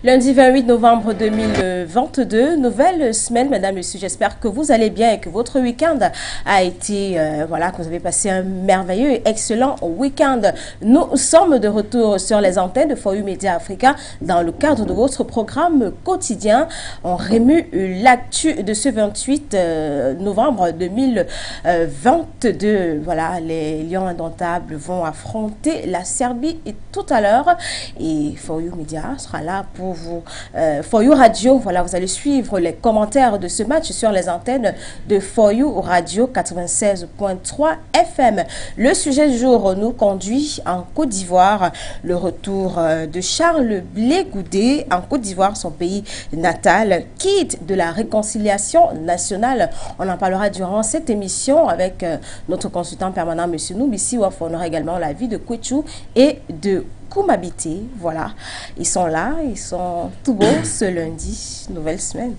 Lundi 28 novembre 2022, nouvelle semaine, mesdames, messieurs. J'espère que vous allez bien et que votre week-end a été, que vous avez passé un merveilleux et excellent week-end. Nous sommes de retour sur les antennes de For You Media Africa dans le cadre de votre programme quotidien. On remue l'actu de ce 28 novembre 2022. Voilà, les Lions indomptables vont affronter la Serbie et tout à l'heure. Et For You Media sera là pour vous. For You Radio, voilà, vous allez suivre les commentaires de ce match sur les antennes de For You Radio 96.3 FM. Le sujet du jour nous conduit en Côte d'Ivoire. Le retour de Charles Blé Goudé en Côte d'Ivoire, son pays natal, quitte de la réconciliation nationale. On en parlera durant cette émission avec notre consultant permanent, M. Noubissi Waf. On aura également l'avis de Kwetchou et de Koumabité. Voilà, ils sont là, ils sont tout beaux ce lundi, nouvelle semaine.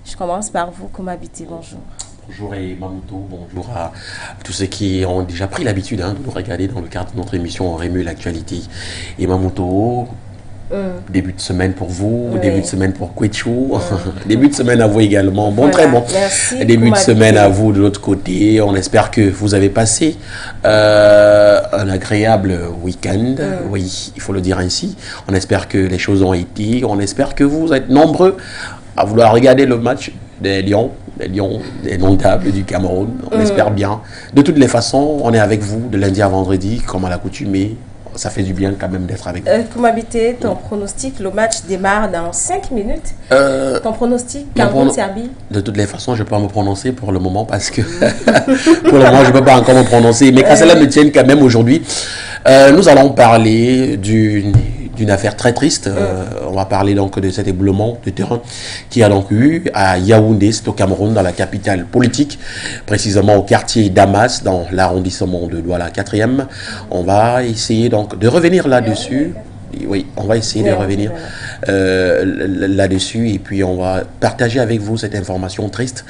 Je commence par vous, Koumabité, bonjour. Bonjour et Mamoutou, bonjour à tous ceux qui ont déjà pris l'habitude de nous regarder dans le cadre de notre émission On remue l'actualité. Et Mamoutou, début de semaine pour vous, oui. Début de semaine pour Kwetchou, début de semaine à vous également. Bon, voilà, très bon. Merci, début de semaine à vous de l'autre côté. On espère que vous avez passé un agréable week-end. Oui, il faut le dire ainsi. On espère que les choses ont été. On espère que vous êtes nombreux à vouloir regarder le match des Lions indomptables du Cameroun. On espère bien. De toutes les façons, on est avec vous de lundi à vendredi, comme à l'accoutumée. Ça fait du bien quand même d'être avec vous. Koumabité, ton pronostic, le match démarre dans 5 minutes. Ton pronostic, Cameroun-Serbie? De toutes les façons, je ne peux pas me prononcer pour le moment parce que pour le moment, je ne peux pas encore me prononcer. Mais quand cela me tienne quand même aujourd'hui, nous allons parler d'une affaire très triste. On va parler donc de cet éboulement de terrain qui a donc eu à Yaoundé, c'est au Cameroun, dans la capitale politique, précisément au quartier Damas, dans l'arrondissement de Douala 4e. On va essayer donc de revenir là-dessus. Oui, on va essayer de revenir là-dessus et puis on va partager avec vous cette information triste.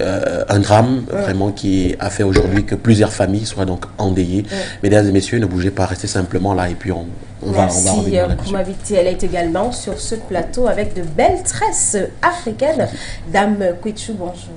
Un drame vraiment qui a fait aujourd'hui que plusieurs familles soient donc endeuillées. Mesdames et messieurs, ne bougez pas, restez simplement là et puis on va revenir là-dessus. Koumabité, elle est également sur ce plateau avec de belles tresses africaines. Dame Kwetchou, bonjour.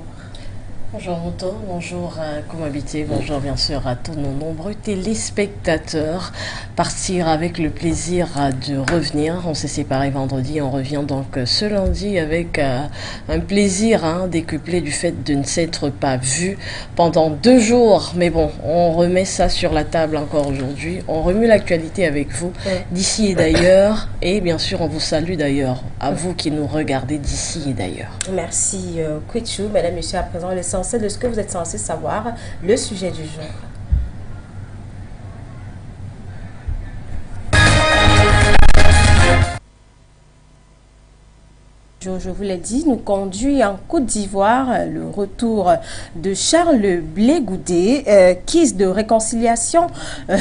Bonjour Moto, bonjour Koumabité, bonjour bien sûr à tous nos nombreux téléspectateurs. Partir avec le plaisir de revenir. On s'est séparés vendredi, on revient donc ce lundi avec un plaisir décuplé du fait de ne s'être pas vu pendant 2 jours. Mais bon, on remet ça sur la table encore aujourd'hui. On remue l'actualité avec vous d'ici et d'ailleurs. Et bien sûr, on vous salue d'ailleurs, à vous qui nous regardez d'ici et d'ailleurs. Merci Kwetchou. Mesdames, Messieurs, à présent, l'essentiel de ce que vous êtes censés savoir, le sujet du jour. Je vous l'ai dit, nous conduit en Côte d'Ivoire le retour de Charles Blé Goudé, quitte de réconciliation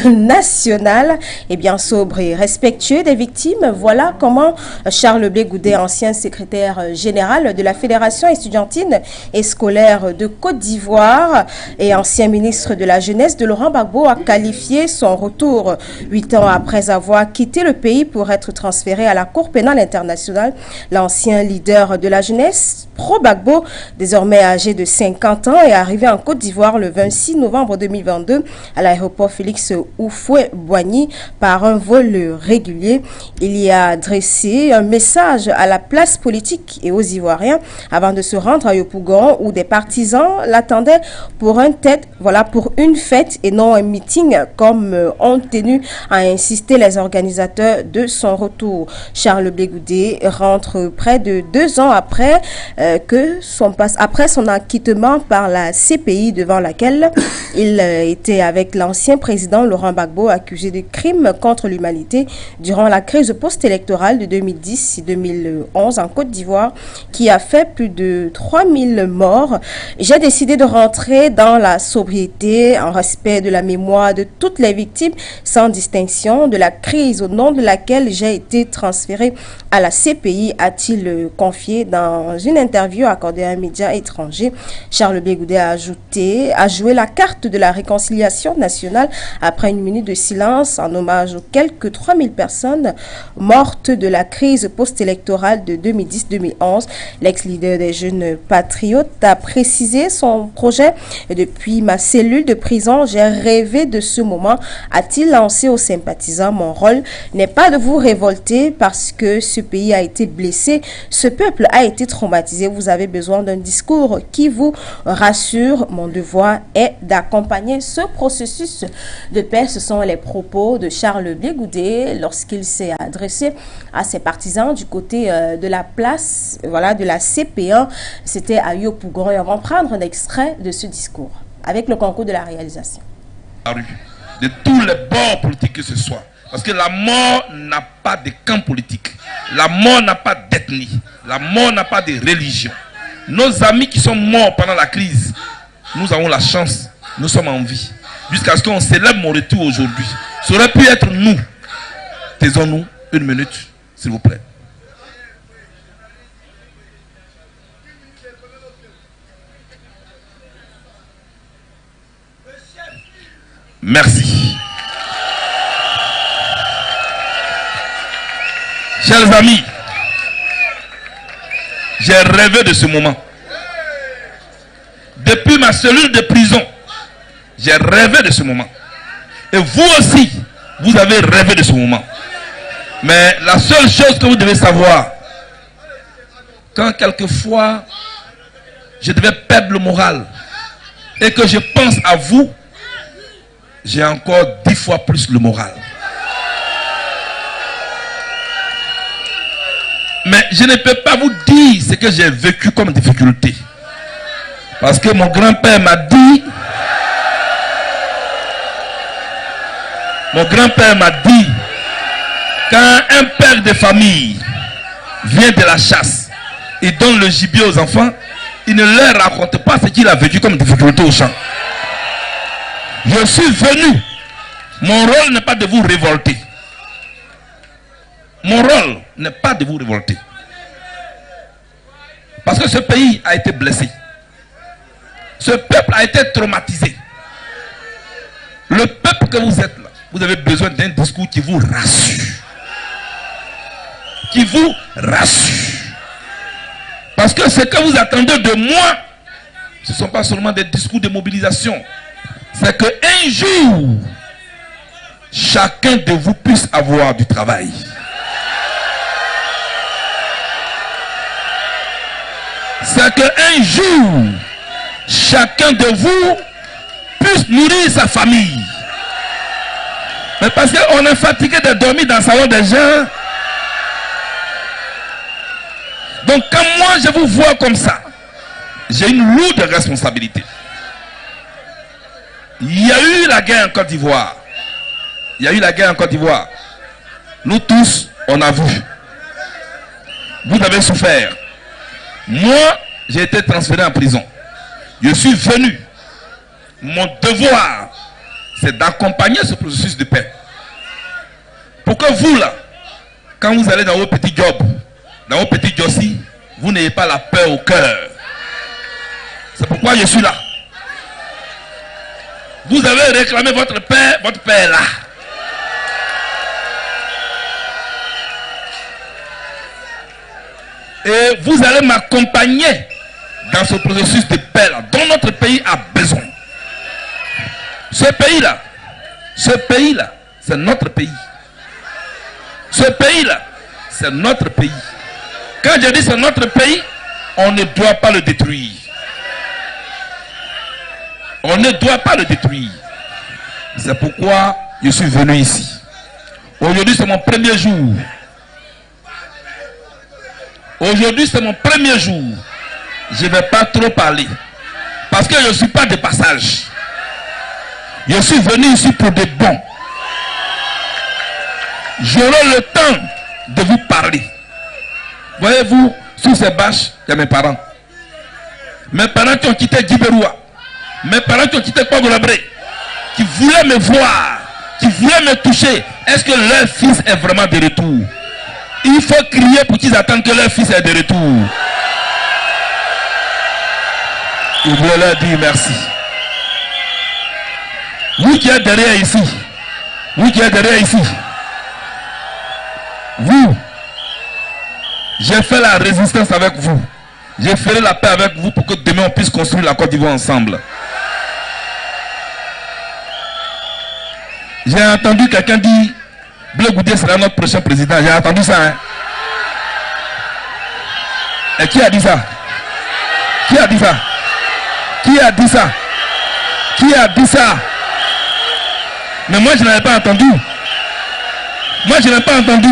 nationale, et bien sobre et respectueux des victimes. Voilà comment Charles Blé Goudé, ancien secrétaire général de la Fédération estudiantine et scolaire de Côte d'Ivoire et ancien ministre de la Jeunesse de Laurent Gbagbo, a qualifié son retour 8 ans après avoir quitté le pays pour être transféré à la Cour pénale internationale. L'ancien leader de la jeunesse pro-Gbagbo, désormais âgé de 50 ans, est arrivé en Côte d'Ivoire le 26 novembre 2022 à l'aéroport Félix Houphouët-Boigny par un vol régulier. Il y a adressé un message à la place politique et aux Ivoiriens avant de se rendre à Yopougon où des partisans l'attendaient pour une fête et non un meeting comme ont tenu à insister les organisateurs de son retour. Charles Blé Goudé rentre près de 2 ans après son acquittement par la CPI devant laquelle il était avec l'ancien président Laurent Gbagbo accusé de crimes contre l'humanité durant la crise post-électorale de 2010 et 2011 en Côte d'Ivoire qui a fait plus de 3000 morts. J'ai décidé de rentrer dans la sobriété en respect de la mémoire de toutes les victimes sans distinction de la crise au nom de laquelle j'ai été transféré à la CPI, a-t-il confié dans une interview accordée à un média étranger. Charles Blé Goudet a joué la carte de la réconciliation nationale après une minute de silence en hommage aux quelques 3000 personnes mortes de la crise post-électorale de 2010-2011. L'ex-leader des Jeunes Patriotes a précisé son projet. Depuis ma cellule de prison, j'ai rêvé de ce moment, a-t-il lancé aux sympathisants. Mon rôle n'est pas de vous révolter parce que ce pays a été blessé, ce peuple a été traumatisé. Vous avez besoin d'un discours qui vous rassure. Mon devoir est d'accompagner ce processus de paix. Ce sont les propos de Charles Blé Goudet lorsqu'il s'est adressé à ses partisans du côté de la place, voilà, de la CP1. C'était à Yopougon. On va prendre un extrait de ce discours avec le concours de la réalisation. De tous les bords politiques que ce soit. Parce que la mort n'a pas de camp politique. La mort n'a pas d'ethnie. La mort n'a pas de religion. Nos amis qui sont morts pendant la crise, nous avons la chance, nous sommes en vie. Jusqu'à ce qu'on célèbre mon retour aujourd'hui. Ça aurait pu être nous. Taisons-nous une minute, s'il vous plaît. Merci. Chers amis, j'ai rêvé de ce moment. Depuis ma cellule de prison, j'ai rêvé de ce moment. Et vous aussi, vous avez rêvé de ce moment. Mais la seule chose que vous devez savoir, quand quelquefois je devais perdre le moral et que je pense à vous, j'ai encore 10 fois plus le moral. Mais je ne peux pas vous dire ce que j'ai vécu comme difficulté. Parce que mon grand-père m'a dit, quand un père de famille vient de la chasse et donne le gibier aux enfants, il ne leur raconte pas ce qu'il a vécu comme difficulté au champ. Je suis venu. Mon rôle n'est pas de vous révolter. Mon rôle n'est pas de vous révolter. Parce que ce pays a été blessé. Ce peuple a été traumatisé. Le peuple que vous êtes là, vous avez besoin d'un discours qui vous rassure. Qui vous rassure. Parce que ce que vous attendez de moi, ce ne sont pas seulement des discours de mobilisation. C'est qu'un jour, chacun de vous puisse avoir du travail. C'est qu'un jour, chacun de vous puisse nourrir sa famille. Mais parce qu'on est fatigué de dormir dans le salon des gens. Donc quand moi je vous vois comme ça, j'ai une lourde responsabilité. Il y a eu la guerre en Côte d'Ivoire. Nous tous, on a vu. Vous avez souffert. Moi, j'ai été transféré en prison. Je suis venu. Mon devoir, c'est d'accompagner ce processus de paix. Pour que vous, là, quand vous allez dans vos petits jobs, dans vos petits jossis, vous n'ayez pas la peur au cœur. C'est pourquoi je suis là. Vous avez réclamé votre père est là. Et vous allez m'accompagner dans ce processus de paix là, dont notre pays a besoin. Ce pays-là, c'est notre pays. Ce pays-là, c'est notre pays. Quand je dis c'est notre pays, on ne doit pas le détruire. On ne doit pas le détruire. C'est pourquoi je suis venu ici. Aujourd'hui, c'est mon premier jour. Aujourd'hui, c'est mon premier jour. Je ne vais pas trop parler. Parce que je ne suis pas de passage. Je suis venu ici pour des bons. J'aurai le temps de vous parler. Voyez-vous, sous ces bâches, il y a mes parents. Mes parents qui ont quitté Djiberoua. Mes parents qui ont quitté Pogolabré. Qui voulaient me voir. Qui voulaient me toucher. Est-ce que leur fils est vraiment de retour? Il faut crier pour qu'ils attendent que leur fils est de retour. Il voulait leur dire merci. Vous qui êtes derrière ici, vous qui êtes derrière ici, vous, j'ai fait la résistance avec vous. J'ai fait la paix avec vous pour que demain on puisse construire la Côte d'Ivoire ensemble. J'ai entendu quelqu'un dire Blé Goudé sera notre prochain président. J'ai entendu ça. Hein? Et qui a dit ça? Qui a dit ça? Qui a dit ça? Qui a dit ça? Mais moi je n'avais pas entendu. Moi je n'ai pas entendu.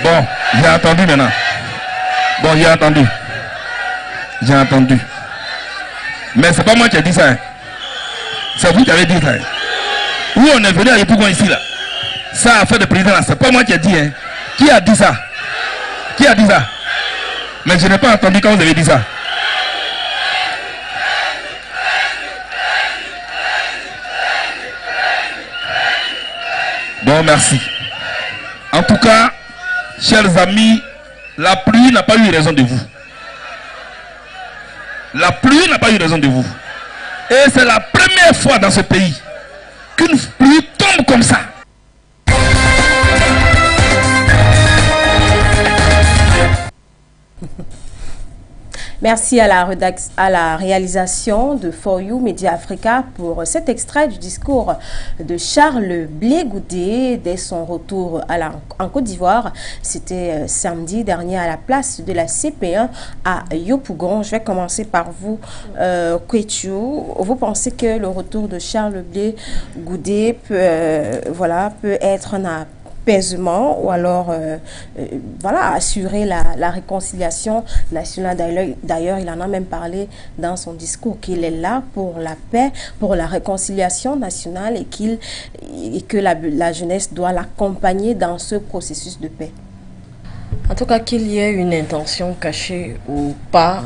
Bon, j'ai entendu maintenant. Bon, j'ai entendu. J'ai entendu. Mais c'est pas moi qui ai dit ça. Hein. C'est vous qui avez dit ça. Hein. Où on est venu à Yopougon ici là. Ça, affaire de président là, c'est pas moi qui ai dit. Hein. Qui a dit ça? Qui a dit ça? Mais je n'ai pas entendu quand vous avez dit ça. Bon, merci. En tout cas, chers amis, la pluie n'a pas eu raison de vous. La pluie n'a pas eu raison de vous. Et c'est la première fois dans ce pays qu'une pluie tombe comme ça. Merci à la réalisation de For You Media Africa pour cet extrait du discours de Charles Blé Goudé dès son retour en Côte d'Ivoire. C'était samedi dernier à la place de la CP1 à Yopougon. Je vais commencer par vous, Kwechu. Vous pensez que le retour de Charles Blé Goudé peut être un apaisement ou alors assurer la réconciliation nationale. D'ailleurs, il en a même parlé dans son discours qu'il est là pour la paix, pour la réconciliation nationale et que la jeunesse doit l'accompagner dans ce processus de paix. En tout cas, qu'il y ait une intention cachée ou pas,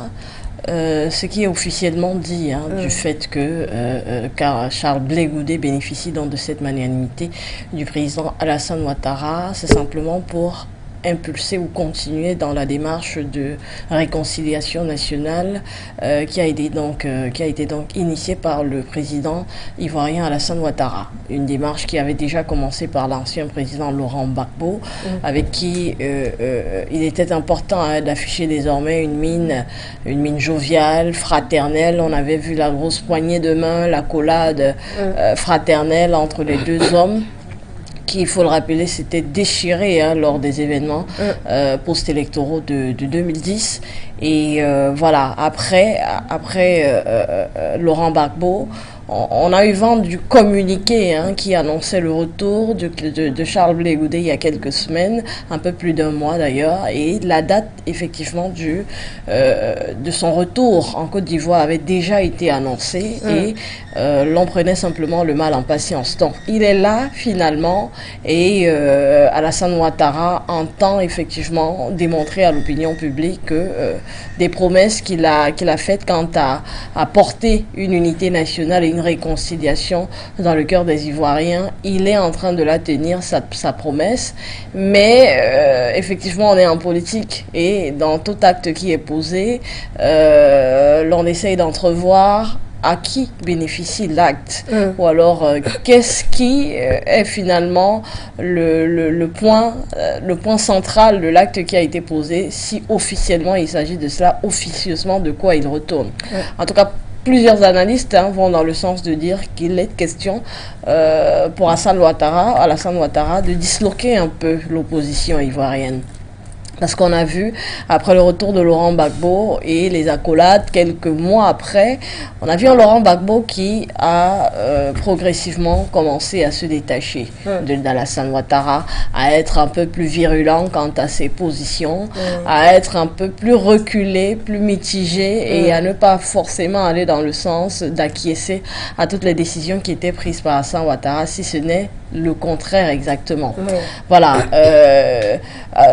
ce qui est officiellement dit du fait que car Charles Blé Goudé bénéficie donc de cette magnanimité du président Alassane Ouattara, c'est simplement pour impulser ou continuer dans la démarche de réconciliation nationale qui a été donc initiée par le président ivoirien Alassane Ouattara. Une démarche qui avait déjà commencé par l'ancien président Laurent Gbagbo, avec qui il était important d'afficher désormais une mine joviale, fraternelle. On avait vu la grosse poignée de main, l'accolade fraternelle entre les deux hommes, qui, il faut le rappeler, s'était déchiré lors des événements post-électoraux de 2010. Et voilà, après Laurent Gbagbo, on a eu vent du communiqué qui annonçait le retour de Charles Blé Goudé il y a quelques semaines, un peu plus d'un mois d'ailleurs, et la date effectivement de son retour en Côte d'Ivoire avait déjà été annoncée et l'on prenait simplement le mal en patience. Donc il est là finalement et Alassane Ouattara entend effectivement démontrer à l'opinion publique que des promesses qu'il a faites quant à porter une unité nationale et une réconciliation dans le cœur des Ivoiriens, il est en train de la tenir, sa promesse, mais effectivement on est en politique et dans tout acte qui est posé, l'on essaye d'entrevoir à qui bénéficie l'acte ou alors qu'est-ce qui est finalement le point central de l'acte qui a été posé, si officiellement il s'agit de cela, officieusement de quoi il retourne. En tout cas, plusieurs analystes vont dans le sens de dire qu'il est question pour Alassane Ouattara de disloquer un peu l'opposition ivoirienne. Parce qu'on a vu, après le retour de Laurent Gbagbo et les accolades, quelques mois après, on a vu un Laurent Gbagbo qui a progressivement commencé à se détacher d'Alassane Ouattara, à être un peu plus virulent quant à ses positions, à être un peu plus reculé, plus mitigé et à ne pas forcément aller dans le sens d'acquiescer à toutes les décisions qui étaient prises par Alassane Ouattara, si ce n'est le contraire exactement. Oui. Voilà,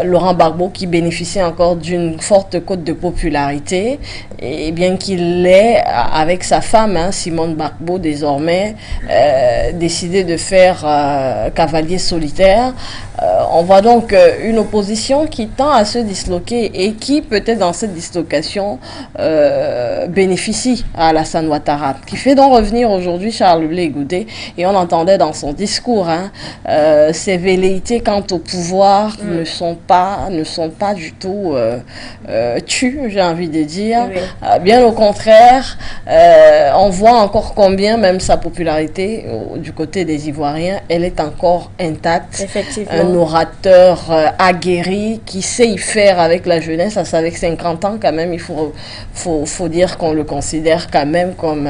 Laurent Gbagbo qui bénéficie encore d'une forte cote de popularité, et bien qu'il ait, avec sa femme, Simone Gbagbo, désormais décidé de faire cavalier solitaire. On voit donc une opposition qui tend à se disloquer et qui, peut-être dans cette dislocation, bénéficie à Alassane Ouattara, qui fait donc revenir aujourd'hui Charles Blé Goudé. Et on entendait dans son discours, ses velléités quant au pouvoir ne sont pas du tout tues, j'ai envie de dire. Oui. Bien au contraire, on voit encore combien même sa popularité du côté des Ivoiriens, elle est encore intacte. Effectivement. Un orateur aguerri qui sait y faire avec la jeunesse. Avec 50 ans quand même, il faut dire qu'on le considère quand même comme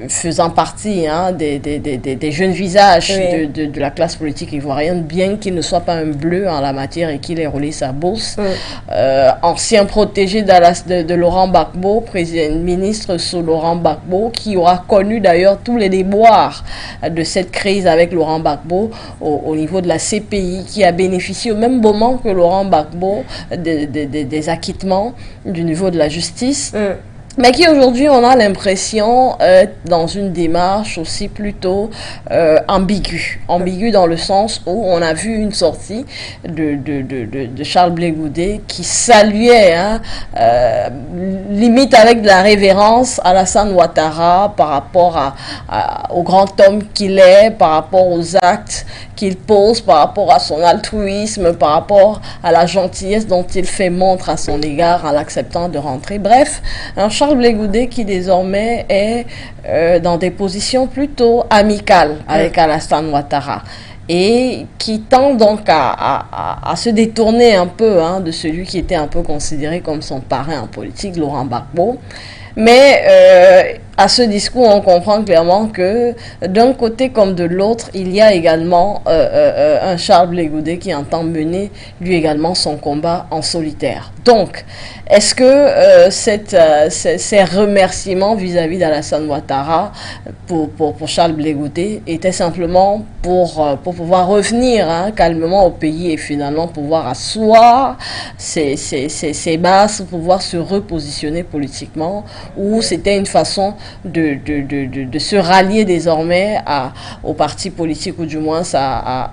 faisant partie des jeunes visages oui. de la classe politique ivoirienne, bien qu'il ne soit pas un bleu en la matière et qu'il ait roulé sa bourse. Ancien protégé de Laurent Gbagbo, ministre sous Laurent Gbagbo, qui aura connu d'ailleurs tous les déboires de cette crise avec Laurent Gbagbo au niveau de la CPI, qui a bénéficié au même moment que Laurent Gbagbo des acquittements du niveau de la justice. Mais qui aujourd'hui, on a l'impression, dans une démarche aussi plutôt ambiguë. Ambiguë dans le sens où on a vu une sortie de Charles Blé Goudé qui saluait, limite avec de la révérence, Alassane Ouattara par rapport au grand homme qu'il est, par rapport aux actes qu'il pose, par rapport à son altruisme, par rapport à la gentillesse dont il fait montre à son égard en l'acceptant de rentrer. Bref, Charles Blé Goudé qui désormais est dans des positions plutôt amicales avec Alassane Ouattara et qui tend donc à se détourner un peu de celui qui était un peu considéré comme son parrain en politique, Laurent Gbagbo. Mais à ce discours, on comprend clairement que d'un côté comme de l'autre, il y a également un Charles Blé Goudé qui entend mener lui également son combat en solitaire. Donc, est-ce que ces remerciements vis-à-vis d'Alassane Ouattara pour Charles Blé Goudé étaient simplement pour pouvoir revenir calmement au pays et finalement pouvoir asseoir ses bases, pour pouvoir se repositionner politiquement, ou c'était une façon de se rallier désormais au parti politique ou du moins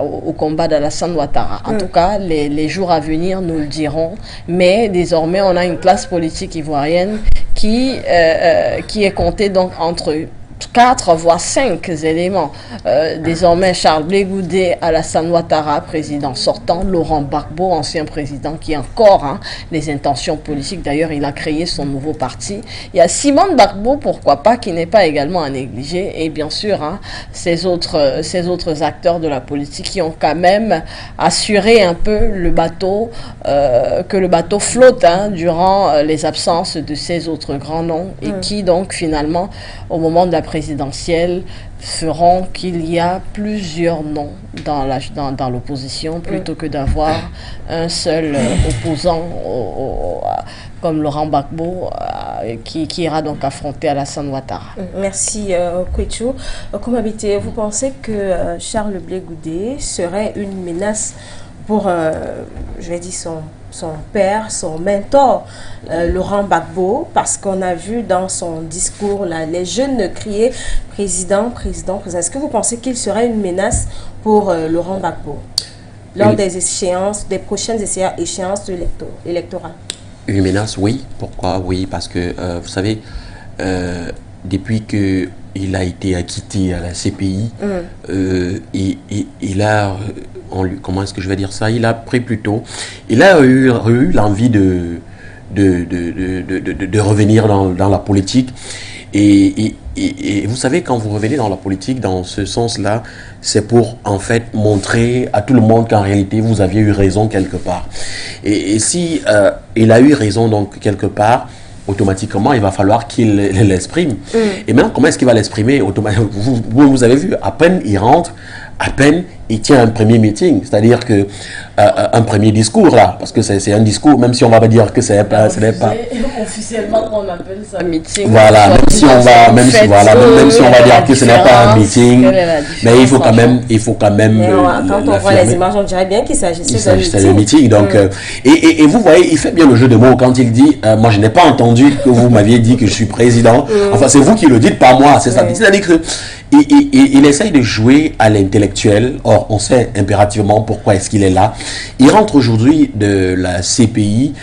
au combat d'Alassane Ouattara. En tout cas, les jours à venir nous le diront, mais désormais on a une classe politique ivoirienne qui est comptée donc entre 4 voire 5 éléments. Désormais, Charles Blé Goudé, Alassane Ouattara, président sortant, Laurent Gbagbo, ancien président, qui a encore les intentions politiques. D'ailleurs, il a créé son nouveau parti. Il y a Simone Gbagbo, pourquoi pas, qui n'est pas également à négliger. Et bien sûr, ces autres acteurs de la politique qui ont quand même assuré un peu le bateau, que le bateau flotte durant les absences de ces autres grands noms et qui donc finalement, au moment de la présidentielle, feront qu'il y a plusieurs noms dans l'opposition plutôt que d'avoir un seul opposant comme Laurent Gbagbo qui ira donc affronter Alassane Ouattara. Merci Kouetchou. Komabité, vous pensez que Charles Blé Goudé serait une menace pour, je vais dire, son père, son mentor, Laurent Gbagbo, parce qu'on a vu dans son discours, là, les jeunes criaient « Président, président, président ». Est-ce que vous pensez qu'il serait une menace pour Laurent Gbagbo lors des échéances, des prochaines échéances électorales? Une menace, oui. Pourquoi? Oui, parce que, vous savez, depuis qu'il a été acquitté à la CPI, il a... comment est-ce que je vais dire ça? Il a pris plutôt... Il a eu l'envie de revenir dans la politique. Et vous savez, quand vous revenez dans la politique, dans ce sens-là, c'est pour, en fait, montrer à tout le monde qu'en réalité, vous aviez eu raison quelque part. Et si il a eu raison, donc, quelque part, automatiquement, il va falloir qu'il l'exprime. Et maintenant, comment est-ce qu'il va l'exprimer? Vous avez vu, à peine il rentre, à peine il tient un premier meeting. C'est-à-dire que un premier discours là, parce que c'est un discours, même si on va pas dire que ce n'est pas. Officiellement, on appelle ça meeting. Voilà, même si on va, même si on va dire que ce n'est pas un meeting, mais il faut quand même, quand on voit les images, on dirait bien qu'il s'agissait d'un meeting. Donc, et vous voyez, il fait bien le jeu de mots quand il dit, moi je n'ai pas entendu que vous m'aviez dit que je suis président. Enfin, c'est vous qui le dites, pas moi. C'est ça. C'est-à-dire que il essaye de jouer à l'intellectuel. Or, on sait impérativement pourquoi est-ce qu'il est là. Il rentre aujourd'hui de la CPI,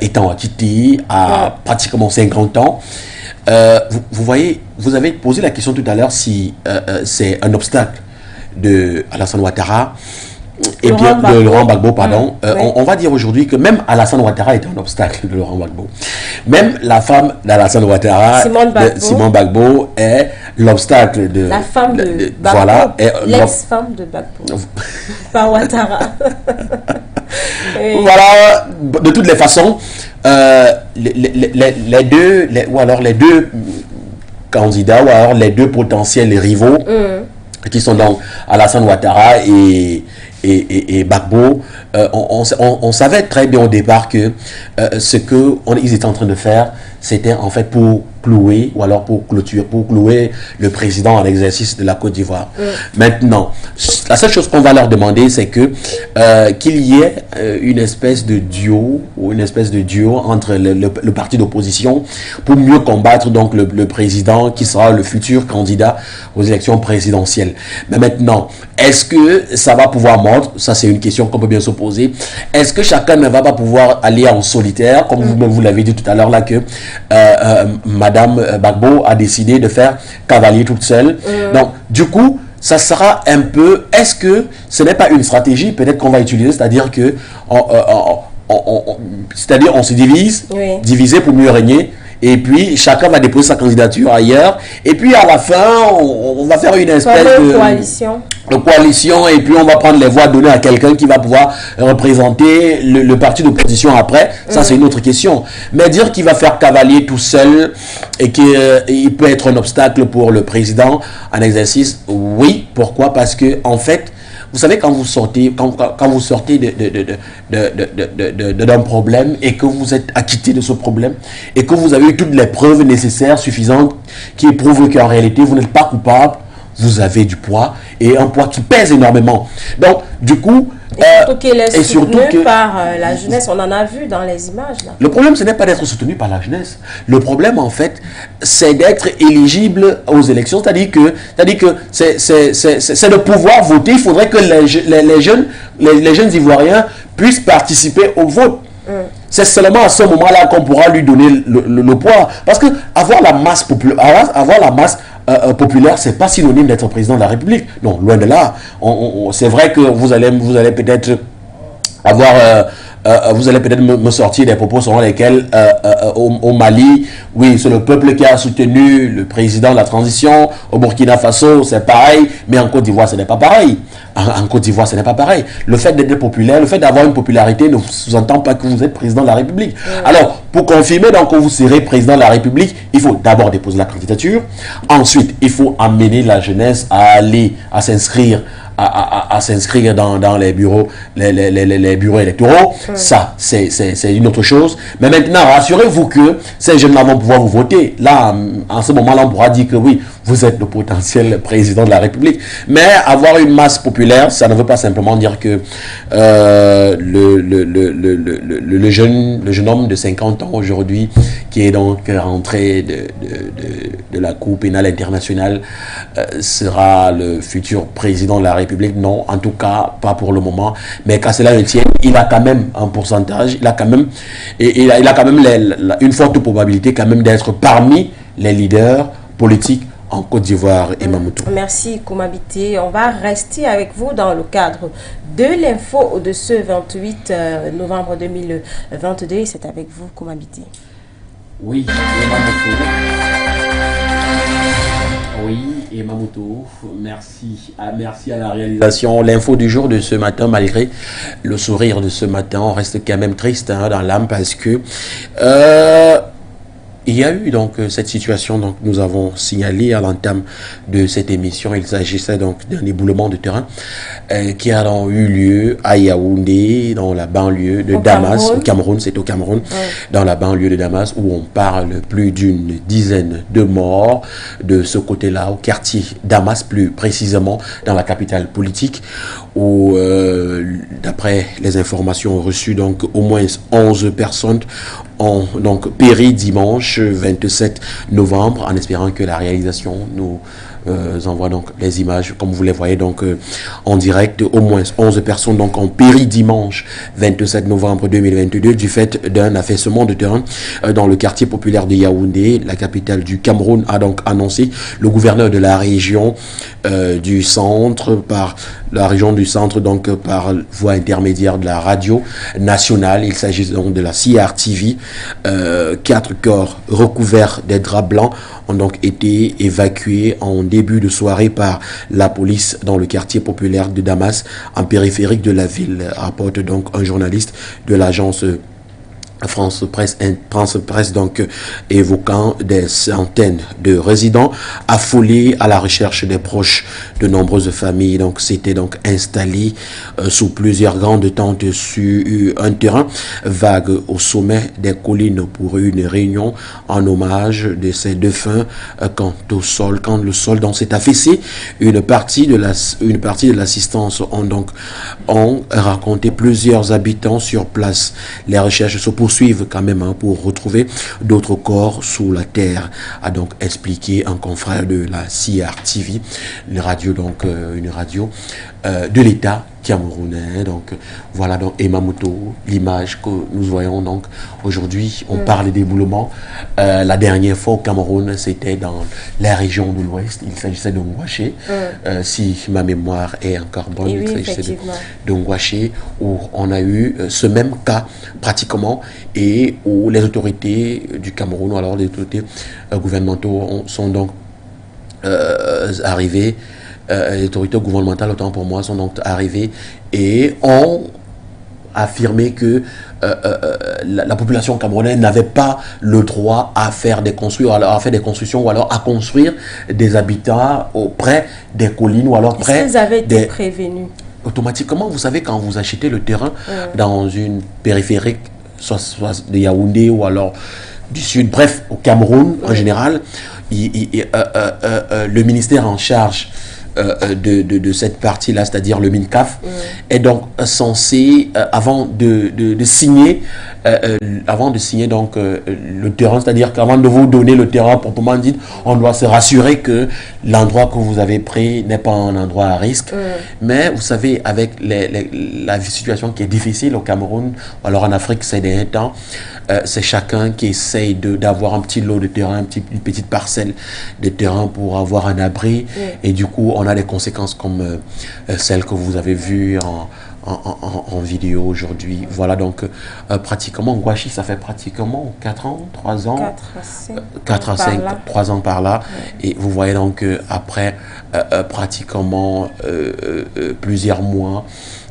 étant acquitté à pratiquement 50 ans. Vous voyez, vous avez posé la question tout à l'heure si c'est un obstacle de Alassane Ouattara. Et bien, de Laurent Gbagbo, pardon. On va dire aujourd'hui que même Alassane Ouattara est un obstacle de Laurent Gbagbo. Même la femme d'Alassane Ouattara, Simone Gbagbo, est l'obstacle de... La femme de Gbagbo, voilà, l'ex-femme de Gbagbo. Pas Ouattara. Voilà, de toutes les façons, les deux candidats, ou alors les deux potentiels rivaux, qui sont donc Alassane Ouattara et Gbagbo, on savait très bien au départ que ce qu'ils étaient en train de faire, c'était en fait pour clouer, ou alors pour clouer le président en exercice de la Côte d'Ivoire. Maintenant, la seule chose qu'on va leur demander, c'est que qu'il y ait une espèce de duo entre le parti d'opposition pour mieux combattre donc le président qui sera le futur candidat aux élections présidentielles. Mais maintenant, est-ce que ça va pouvoir mordre? Ça, c'est une question qu'on peut bien se poser. Est-ce que chacun ne va pas pouvoir aller en solitaire, comme vous-même vous l'avez dit tout à l'heure là, que Madame Gbagbo a décidé de faire cavalier toute seule. Donc, du coup, ça sera un peu... Est-ce que ce n'est pas une stratégie peut-être qu'on va utiliser, c'est-à-dire que on se divise, diviser pour mieux régner, et puis chacun va déposer sa candidature ailleurs, et puis à la fin, on va faire une espèce de coalition, et puis on va prendre les voix données à quelqu'un qui va pouvoir représenter le parti d'opposition après. Ça, c'est une autre question. Mais dire qu'il va faire cavalier tout seul et qu'il peut être un obstacle pour le président en exercice, oui. Pourquoi? Parce que, en fait, vous savez, quand vous sortez d'un problème et que vous êtes acquitté de ce problème et que vous avez eu toutes les preuves nécessaires, suffisantes, qui prouvent qu'en réalité, vous n'êtes pas coupable, vous avez du poids, et un poids qui pèse énormément. Donc, du coup... Et surtout qu'il est soutenu par la jeunesse, on en a vu dans les images. Là. Le problème, ce n'est pas d'être soutenu par la jeunesse. Le problème, en fait, c'est d'être éligible aux élections. C'est-à-dire que c'est de pouvoir voter. Il faudrait que les jeunes Ivoiriens puissent participer au vote. C'est seulement à ce moment-là qu'on pourra lui donner le poids. Parce que avoir la masse populaire, c'est pas synonyme d'être président de la République. Non, loin de là. C'est vrai que vous allez peut-être avoir... vous allez peut-être me sortir des propos selon lesquels au Mali, oui, c'est le peuple qui a soutenu le président de la transition. Au Burkina Faso, c'est pareil. Mais en Côte d'Ivoire, ce n'est pas pareil. En Côte d'Ivoire, ce n'est pas pareil. Le fait d'être populaire, le fait d'avoir une popularité ne sous-entend pas que vous êtes président de la République. Alors, pour confirmer donc que vous serez président de la République, il faut d'abord déposer la candidature. Ensuite, il faut amener la jeunesse à s'inscrire dans les bureaux électoraux. Ça, c'est une autre chose. Mais maintenant, rassurez-vous que ces jeunes-là vont pouvoir vous voter. Là, en ce moment-là, on pourra dire que oui, vous êtes le potentiel président de la République. Mais avoir une masse populaire, ça ne veut pas simplement dire que le jeune homme de 50 ans aujourd'hui, qui est donc rentré de la Cour pénale internationale, sera le futur président de la République. Non, en tout cas, pas pour le moment. Mais qu'à cela ne tienne, il a quand même un pourcentage, il a quand même une forte probabilité quand même d'être parmi les leaders politiques en Côte d'Ivoire et Mamoutou. Merci Koumabité. On va rester avec vous dans le cadre de l'info de ce 28 novembre 2022. C'est avec vous Koumabité. Oui, et Mamoutou, merci à la réalisation. L'info du jour de ce matin, malgré le sourire de ce matin, on reste quand même triste dans l'âme parce que il y a eu donc cette situation, donc nous avons signalé à l'entame de cette émission, il s'agissait donc d'un éboulement de terrain qui a eu lieu à Yaoundé, dans la banlieue de Damas, au Cameroun, c'est au Cameroun, dans la banlieue de Damas, où on parle plus d'une dizaine de morts de ce côté-là, au quartier Damas, plus précisément dans la capitale politique, où d'après les informations reçues, donc au moins 11 personnes ont donc péri dimanche 27 novembre, en espérant que la réalisation nous envoie donc les images, comme vous les voyez donc en direct. Au moins 11 personnes donc ont péri dimanche 27 novembre 2022 du fait d'un affaissement de terrain dans le quartier populaire de Yaoundé, la capitale du Cameroun, a donc annoncé le gouverneur de la région du centre, par voie intermédiaire de la radio nationale. Il s'agit donc de la CRTV. 4 corps recouverts des draps blancs ont donc été évacués en début de soirée par la police dans le quartier populaire de Damas, en périphérique de la ville, rapporte donc un journaliste de l'agence France Presse donc évoquant des centaines de résidents affolés à la recherche des proches. De nombreuses familles donc s'étaient donc installées sous plusieurs grandes tentes sur un terrain vague au sommet des collines pour une réunion en hommage de ces défunts. Quand le sol donc s'est affaissé, une partie de l'assistance ont raconté plusieurs habitants sur place. Les recherches se poursuivent quand même pour retrouver d'autres corps sous la terre, a donc expliqué un confrère de la CRTV, une radio de l'État camerounais. Donc voilà donc Emamoto, l'image que nous voyons donc aujourd'hui. On parle d'éboulement. La dernière fois au Cameroun, c'était dans la région de l'Ouest. Il s'agissait de Ngouaché. Si ma mémoire est encore bonne, il s'agissait de Ngouaché, où on a eu ce même cas pratiquement, et où les autorités du Cameroun, ou alors les autorités gouvernementaux sont donc arrivées. Les autorités gouvernementales, autant pour moi, sont donc arrivées et ont affirmé que la population camerounaise n'avait pas le droit à faire des constructions, ou alors à construire des habitats auprès des collines, ou alors près des... Ils avaient été prévenus. Automatiquement, vous savez, quand vous achetez le terrain dans une périphérique, soit de Yaoundé ou alors du Sud, bref, au Cameroun en général, le ministère en charge de cette partie-là, c'est-à-dire le MINCAF, est donc censé, avant de signer donc le terrain, c'est-à-dire qu'avant de vous donner le terrain proprement dit, on doit se rassurer que l'endroit que vous avez pris n'est pas un endroit à risque. Mais vous savez, avec la situation qui est difficile au Cameroun, ou alors en Afrique ces derniers temps, c'est chacun qui essaye d'avoir un petit lot de terrain, une petite parcelle de terrain pour avoir un abri. Et du coup, on a des conséquences comme celles que vous avez vues en vidéo aujourd'hui. Voilà donc pratiquement, Ngouaché, ça fait pratiquement 4 ans, 3 ans, 4 à 5, 3 ans par là. Et vous voyez donc après pratiquement plusieurs mois,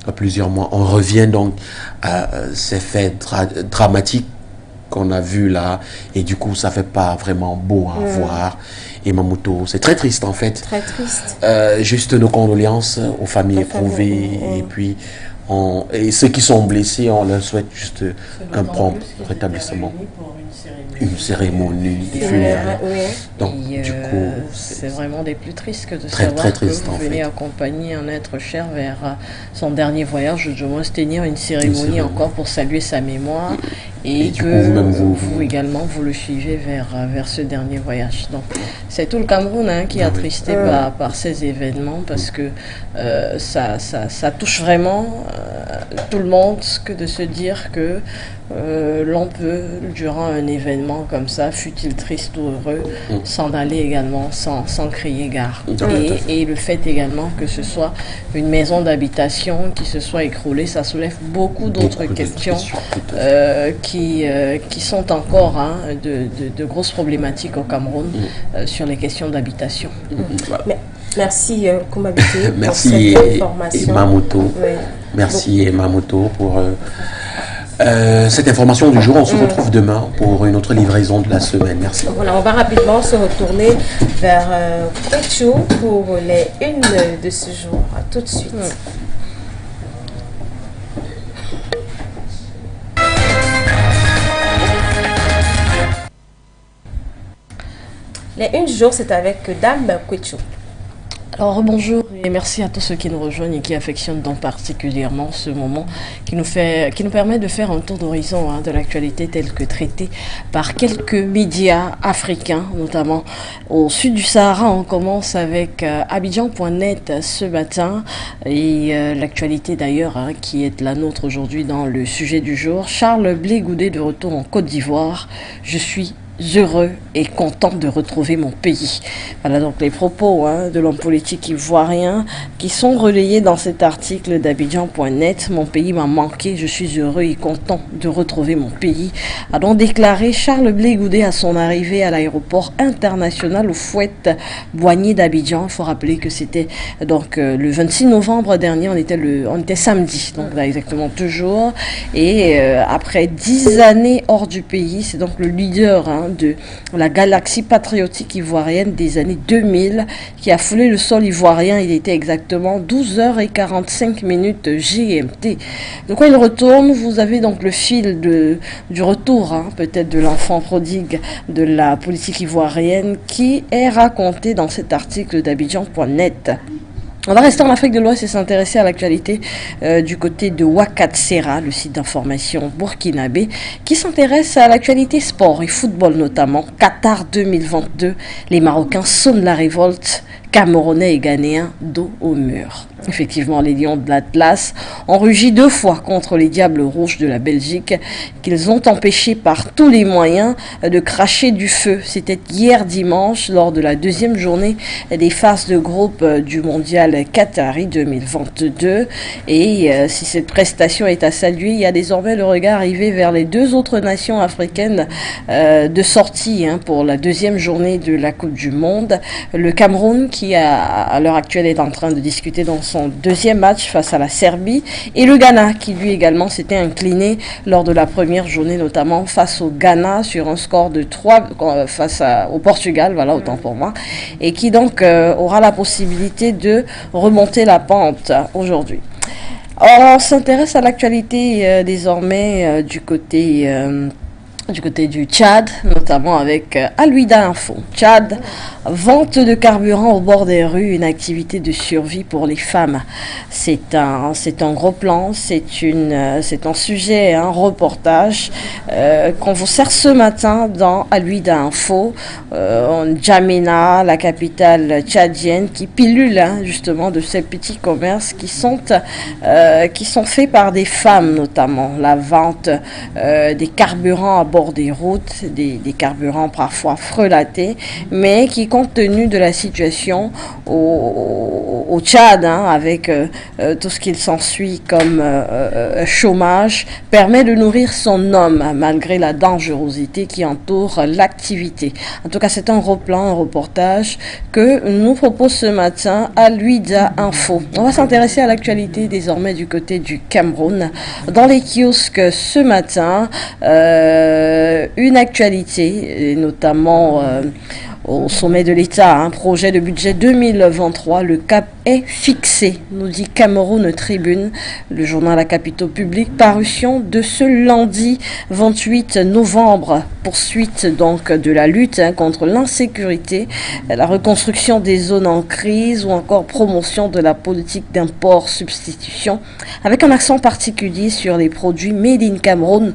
on revient donc à ces faits dramatiques qu'on a vu là, et du coup ça fait pas vraiment beau à voir. Et Emamoto, c'est très triste en fait. Très triste. Juste nos condoléances aux familles éprouvées, et puis et ceux qui sont blessés, on leur souhaite juste un prompt rétablissement. Une cérémonie de funérailles. Donc, du coup, c'est vraiment des plus tristes que de très, savoir très triste, que vous venez accompagner un être cher vers son dernier voyage, de moins tenir une cérémonie encore pour saluer sa mémoire, et que vous également vous le suivez vers ce dernier voyage. Donc c'est tout le Cameroun qui est attristé par ces événements, parce que ça touche vraiment tout le monde, que de se dire que l'on peut, durant un événement comme ça, fût-il triste ou heureux, s'en aller également sans crier gare. Et le fait également que ce soit une maison d'habitation qui se soit écroulée, ça soulève beaucoup d'autres questions qui sont encore de grosses problématiques au Cameroun sur les questions d'habitation. Merci Koumabité pour merci cette information. Emamoto. Merci Emamoto pour cette information du jour. On se retrouve demain pour une autre livraison de la semaine. Merci. Voilà, on va rapidement se retourner vers Quechou pour les unes de ce jour. À tout de suite. Les unes du jour, c'est avec Dame Quechou. Alors bonjour et merci à tous ceux qui nous rejoignent et qui affectionnent donc particulièrement ce moment qui nous permet de faire un tour d'horizon de l'actualité telle que traitée par quelques médias africains, notamment au sud du Sahara. On commence avec Abidjan.net ce matin et l'actualité d'ailleurs qui est la nôtre aujourd'hui dans le sujet du jour. Charles Blé Goudé de retour en Côte d'Ivoire. Je suis heureux et content de retrouver mon pays. Voilà donc les propos de l'homme politique ivoirien qui sont relayés dans cet article d'Abidjan.net. Mon pays m'a manqué, je suis heureux et content de retrouver mon pays, a donc déclaré Charles Blé Goudé à son arrivée à l'aéroport international Houphouët-Boigny d'Abidjan. Il faut rappeler que c'était donc le 26 novembre dernier, on était samedi, donc là exactement 2 jours, et après 10 années hors du pays, c'est donc le leader de la galaxie patriotique ivoirienne des années 2000 qui a foulé le sol ivoirien. Il était exactement 12h45 GMT. De quoi il retourne? Vous avez donc le fil du retour, peut-être de l'enfant prodigue de la politique ivoirienne qui est raconté dans cet article d'Abidjan.net. On va rester en Afrique de l'Ouest et s'intéresser à l'actualité du côté de Wakatsera, le site d'information burkinabé, qui s'intéresse à l'actualité sport et football notamment. Qatar 2022, les Marocains sonnent la révolte, Camerounais et Ghanéens dos au mur. Effectivement, les Lions de l'Atlas ont rugi 2 fois contre les Diables Rouges de la Belgique, qu'ils ont empêché par tous les moyens de cracher du feu. C'était hier dimanche, lors de la 2e journée des phases de groupe du Mondial Qatari 2022. Et si cette prestation est à saluer, il y a désormais le regard arrivé vers les 2 autres nations africaines de sortie pour la 2e journée de la Coupe du Monde. Le Cameroun, qui à l'heure actuelle est en train de discuter dans son 2e match face à la Serbie, et le Ghana qui lui également s'était incliné lors de la première journée, notamment face au Ghana sur un score de 3 face au Portugal, voilà, autant pour moi, et qui donc aura la possibilité de remonter la pente aujourd'hui. Alors, on s'intéresse à l'actualité désormais du côté du Tchad, notamment avec Aluida Info. Tchad, vente de carburant au bord des rues, une activité de survie pour les femmes. C'est un gros plan, c'est un sujet, un reportage qu'on vous sert ce matin dans Aluida Info. N'Djamena, la capitale tchadienne, qui pilule justement de ces petits commerces qui sont faits par des femmes notamment. La vente des carburants à bord des routes, des carburants parfois frelatés, mais qui, compte tenu de la situation au Tchad, avec tout ce qu'il s'ensuit comme chômage, permet de nourrir son homme malgré la dangerosité qui entoure l'activité. En tout cas, c'est un gros plan, un reportage que nous propose ce matin Aluida Info. On va s'intéresser à l'actualité désormais du côté du Cameroun. Dans les kiosques ce matin, une actualité, et notamment au sommet de l'État, un projet de budget 2023, le cap est fixé, nous dit Cameroun Tribune, le journal La Capitale Publique, parution de ce lundi 28 novembre. Poursuite donc de la lutte contre l'insécurité, la reconstruction des zones en crise ou encore promotion de la politique d'import-substitution, avec un accent particulier sur les produits made in Cameroun.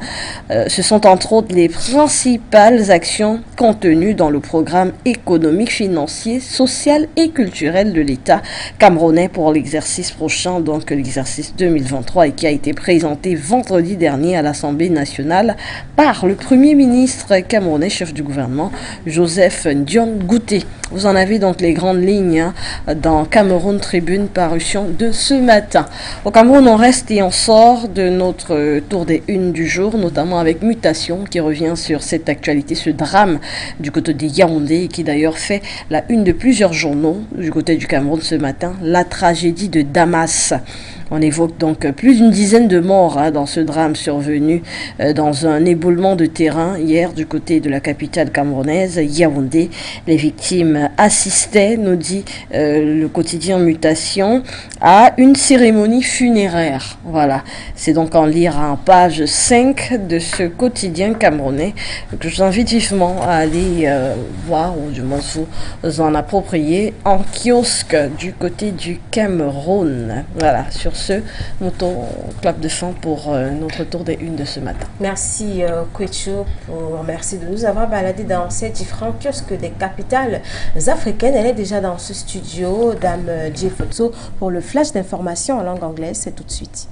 Ce sont entre autres les principales actions contenues dans le programme économique, financier, social et culturel de l'État camerounais pour l'exercice prochain, donc l'exercice 2023, et qui a été présenté vendredi dernier à l'Assemblée nationale par le Premier ministre camerounais, chef du gouvernement, Joseph Ndiong Gouté. Vous en avez donc les grandes lignes dans Cameroun Tribune, parution de ce matin. Au Cameroun, on reste et on sort de notre tour des unes du jour, notamment avec Mutation qui revient sur cette actualité, ce drame du côté des Yaoundé qui d'ailleurs fait la une de plusieurs journaux du côté du Cameroun ce matin, la tragédie de Damas. On évoque donc plus d'une dizaine de morts dans ce drame survenu dans un éboulement de terrain hier du côté de la capitale camerounaise, Yaoundé. Les victimes assistaient, nous dit le quotidien Mutation, à une cérémonie funéraire. Voilà, c'est donc en lire en page 5 de ce quotidien camerounais que je vous invite vivement à aller voir, ou du moins vous en approprier en kiosque du côté du Cameroun. Voilà, sur ce, moto clap de fin pour notre tour des unes de ce matin. Merci Kwecho, merci de nous avoir baladé dans ces différents kiosques des capitales africaines. Elle est déjà dans ce studio, Dame Djefoto, pour le flash d'information en langue anglaise. C'est tout de suite.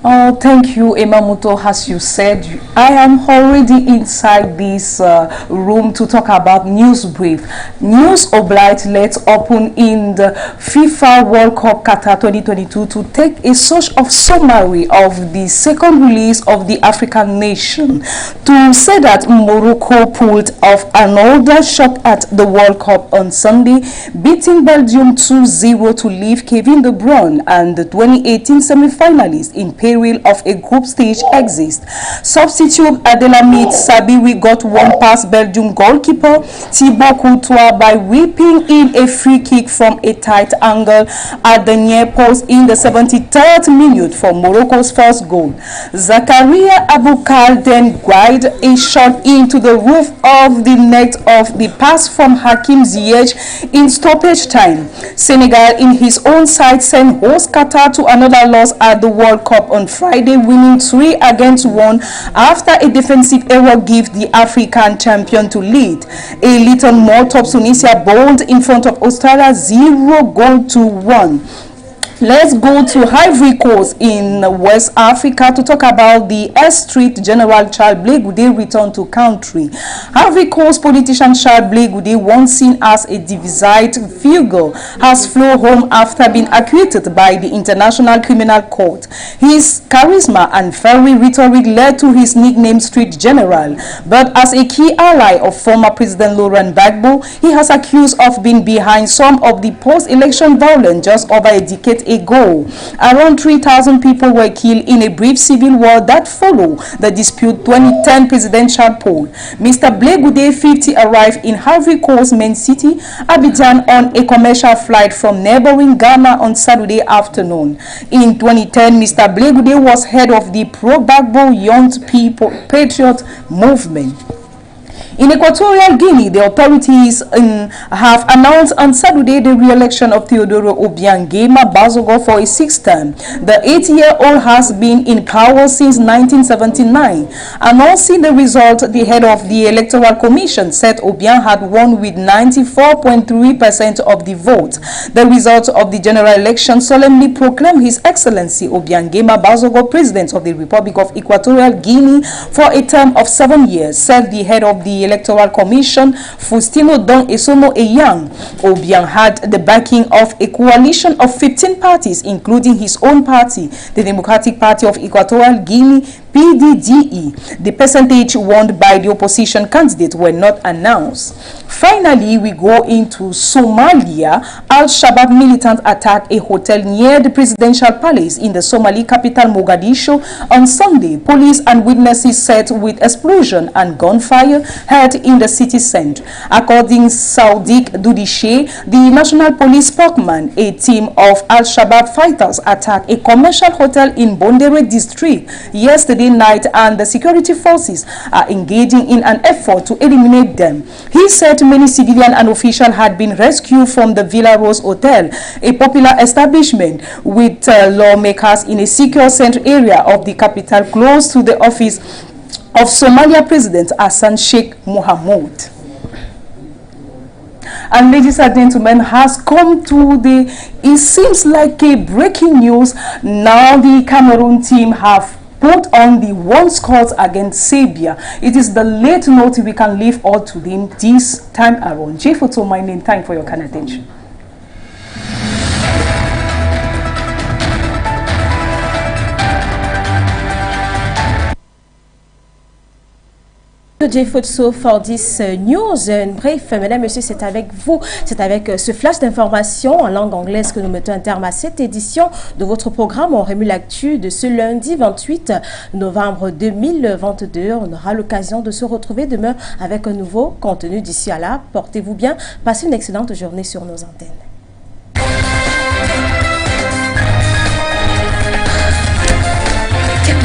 Oh, thank you, Emamoto. As you said, I am already inside this room to talk about News Brief. News Oblige, let's open in the FIFA World Cup Qatar 2022 to take a sort of summary of the second release of the African nation. To say that Morocco pulled off another shot at the World Cup on Sunday, beating Belgium 2-0 to leave Kevin De Bruyne and the 2018 semi-finalists in peril of a group stage exit. Substitute Abdelhamid Sabiwi got one past Belgium goalkeeper Thibaut Courtois by whipping in a free kick from a tight angle at the near post in the 73rd minute for Morocco's first goal. Zakaria Aboukal then guided a shot into the roof of the net of the pass from Hakim Ziyech in stoppage time. Senegal in his own side sent host Qatar to another loss at the World Cup on Friday, winning 3-1 after a defensive error gave the African champion to lead. A little more top Tunisia bowled in front of Australia 0-1. Let's go to Ivory Coast in West Africa to talk about the S Street General Charles Blé Goudé return to country. Ivory Coast politician Charles Blé Goudé, once seen as a divisive figure, has flown home after being acquitted by the International Criminal Court. His charisma and fiery rhetoric led to his nickname Street General, but as a key ally of former President Laurent Gbagbo, he has accused of being behind some of the post-election violence just over a decade ago. Around 3,000 people were killed in a brief civil war that followed the dispute 2010 presidential poll. Mr. Blé Goudé, 50, arrived in Ivory Coast main city, Abidjan, on a commercial flight from neighboring Ghana on Saturday afternoon. In 2010, Mr. Blé Goudé was head of the pro-Gbagbo Young People Patriot movement. In Equatorial Guinea, the authorities have announced on Saturday the re-election of Teodoro Obiang Nguema Bazogo for a sixth term. The 80-year-old has been in power since 1979. Announcing the result, the head of the Electoral Commission said Obiang had won with 94.3% of the vote. The result of the general election solemnly proclaimed His Excellency Obiang Nguema Bazogo President of the Republic of Equatorial Guinea for a term of 7 years, said the head of the Electoral Commission, Faustino Don Esomo Eyang. Obiang had the backing of a coalition of 15 parties, including his own party, the Democratic Party of Equatorial Guinea, PDDE. The percentage won by the opposition candidate were not announced. Finally, we go into Somalia. Al-Shabaab militants attacked a hotel near the presidential palace in the Somali capital Mogadishu on Sunday. Police and witnesses said with explosion and gunfire heard in the city center. According to Sadiq Dudishe, the National Police spokesman, a team of Al-Shabaab fighters attacked a commercial hotel in Bondere district yesterday night, and the security forces are engaging in an effort to eliminate them. He said many civilian and officials had been rescued from the Villa Rose Hotel, a popular establishment with lawmakers in a secure central area of the capital close to the office of Somalia President Hassan Sheikh Mohamud. And ladies and gentlemen, has come to it seems like a breaking news. Now the Cameroon team have put on the one score against Serbia. It is the late note we can leave all to them this time around. J Photo, my name. Thank you for your kind attention. J-Footso for this news. Bref, mesdames, messieurs, c'est avec vous, c'est avec ce flash d'informations en langue anglaise que nous mettons un terme à cette édition de votre programme On remue l'actu de ce lundi 28 novembre 2022. On aura l'occasion de se retrouver demain avec un nouveau contenu. D'ici à là, portez-vous bien, passez une excellente journée sur nos antennes.